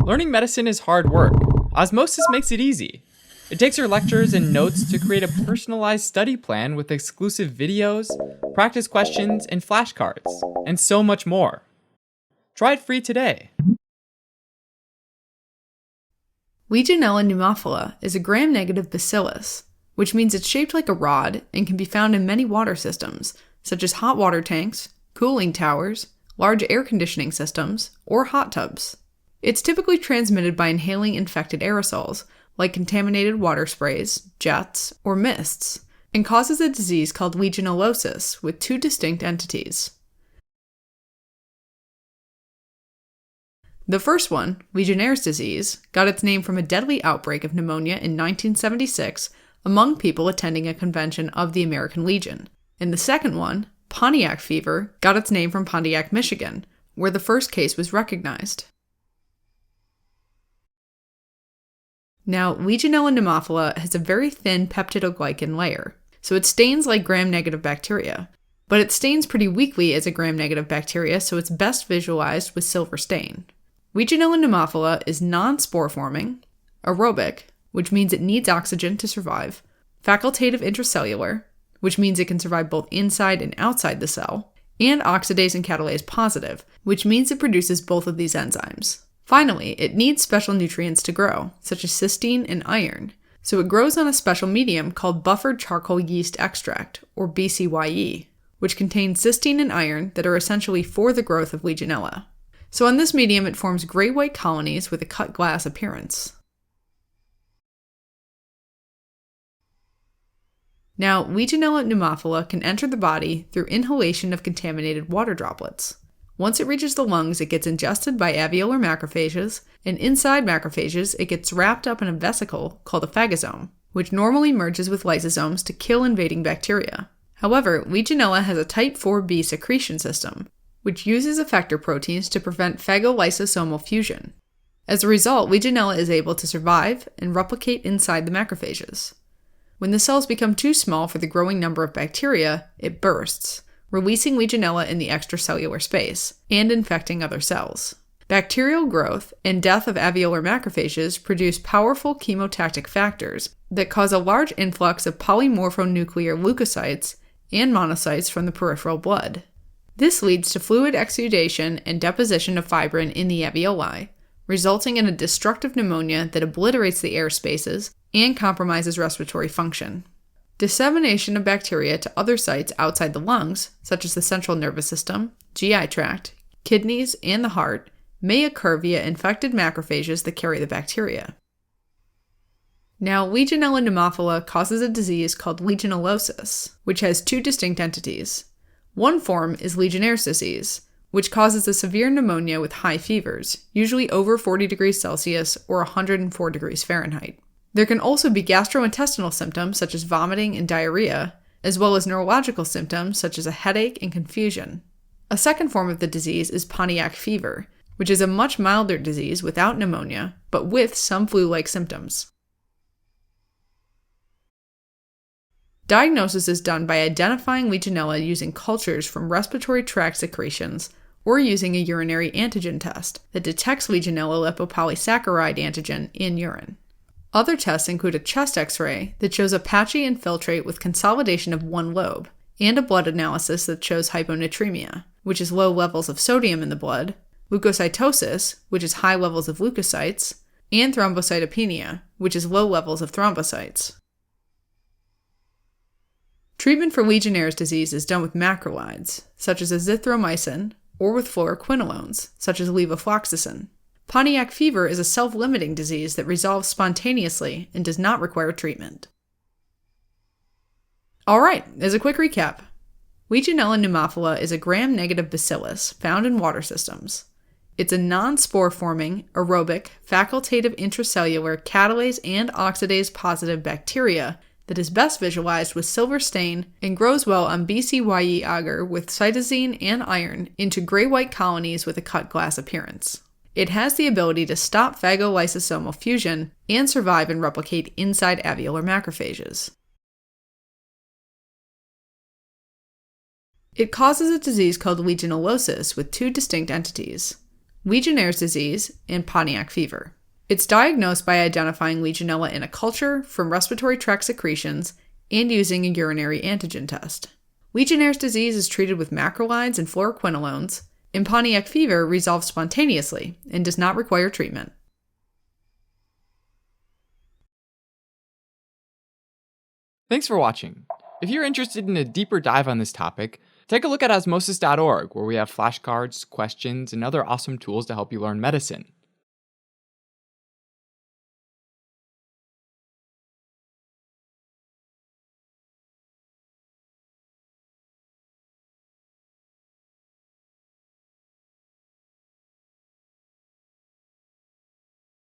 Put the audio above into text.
Learning medicine is hard work. Osmosis makes it easy. It takes your lectures and notes to create a personalized study plan with exclusive videos, practice questions, and flashcards, and so much more. Try it free today. Legionella pneumophila is a gram-negative bacillus, which means it's shaped like a rod and can be found in many water systems, such as hot water tanks, cooling towers, large air conditioning systems, or hot tubs. It's typically transmitted by inhaling infected aerosols, like contaminated water sprays, jets, or mists, and causes a disease called legionellosis with two distinct entities. The first one, Legionnaire's disease, got its name from a deadly outbreak of pneumonia in 1976 among people attending a convention of the American Legion. And the second one, Pontiac fever, got its name from Pontiac, Michigan, where the first case was recognized. Now, Legionella pneumophila has a very thin peptidoglycan layer, so it stains like gram-negative bacteria. But it stains pretty weakly as a gram-negative bacteria, so it's best visualized with silver stain. Legionella pneumophila is non-spore-forming, aerobic, which means it needs oxygen to survive, facultative intracellular, which means it can survive both inside and outside the cell, and oxidase and catalase positive, which means it produces both of these enzymes. Finally, it needs special nutrients to grow, such as cysteine and iron, so it grows on a special medium called buffered charcoal yeast extract, or BCYE, which contains cysteine and iron that are essentially for the growth of Legionella. So on this medium, it forms gray-white colonies with a cut glass appearance. Now, Legionella pneumophila can enter the body through inhalation of contaminated water droplets. Once it reaches the lungs, it gets ingested by alveolar macrophages, and inside macrophages, it gets wrapped up in a vesicle called a phagosome, which normally merges with lysosomes to kill invading bacteria. However, Legionella has a type 4b secretion system, which uses effector proteins to prevent phagolysosomal fusion. As a result, Legionella is able to survive and replicate inside the macrophages. When the cells become too small for the growing number of bacteria, it bursts, releasing Legionella in the extracellular space, and infecting other cells. Bacterial growth and death of alveolar macrophages produce powerful chemotactic factors that cause a large influx of polymorphonuclear leukocytes and monocytes from the peripheral blood. This leads to fluid exudation and deposition of fibrin in the alveoli, resulting in a destructive pneumonia that obliterates the air spaces and compromises respiratory function. Dissemination of bacteria to other sites outside the lungs, such as the central nervous system, GI tract, kidneys, and the heart, may occur via infected macrophages that carry the bacteria. Now, Legionella pneumophila causes a disease called legionellosis, which has two distinct entities. One form is Legionnaire's disease, which causes a severe pneumonia with high fevers, usually over 40 degrees Celsius or 104 degrees Fahrenheit. There can also be gastrointestinal symptoms such as vomiting and diarrhea, as well as neurological symptoms such as a headache and confusion. A second form of the disease is Pontiac fever, which is a much milder disease without pneumonia, but with some flu-like symptoms. Diagnosis is done by identifying Legionella using cultures from respiratory tract secretions or using a urinary antigen test that detects Legionella lipopolysaccharide antigen in urine. Other tests include a chest X-ray that shows a patchy infiltrate with consolidation of one lobe, and a blood analysis that shows hyponatremia, which is low levels of sodium in the blood, leukocytosis, which is high levels of leukocytes, and thrombocytopenia, which is low levels of thrombocytes. Treatment for Legionnaire's disease is done with macrolides, such as azithromycin, or with fluoroquinolones, such as levofloxacin. Pontiac fever is a self-limiting disease that resolves spontaneously and does not require treatment. Alright, as a quick recap, Legionella pneumophila is a gram-negative bacillus found in water systems. It's a non-spore-forming, aerobic, facultative intracellular catalase and oxidase-positive bacteria that is best visualized with silver stain and grows well on BCYE agar with cytosine and iron into gray-white colonies with a cut glass appearance. It has the ability to stop phagolysosomal fusion and survive and replicate inside alveolar macrophages. It causes a disease called legionellosis with two distinct entities. Legionnaire's disease, and Pontiac fever. It's diagnosed by identifying Legionella in a culture from respiratory tract secretions and using a urinary antigen test. Legionnaire's disease is treated with macrolides and fluoroquinolones, and Pontiac fever resolves spontaneously and does not require treatment. Thanks for watching. If you're interested in a deeper dive on this topic, take a look at osmosis.org, where we have flashcards, questions, and other awesome tools to help you learn medicine.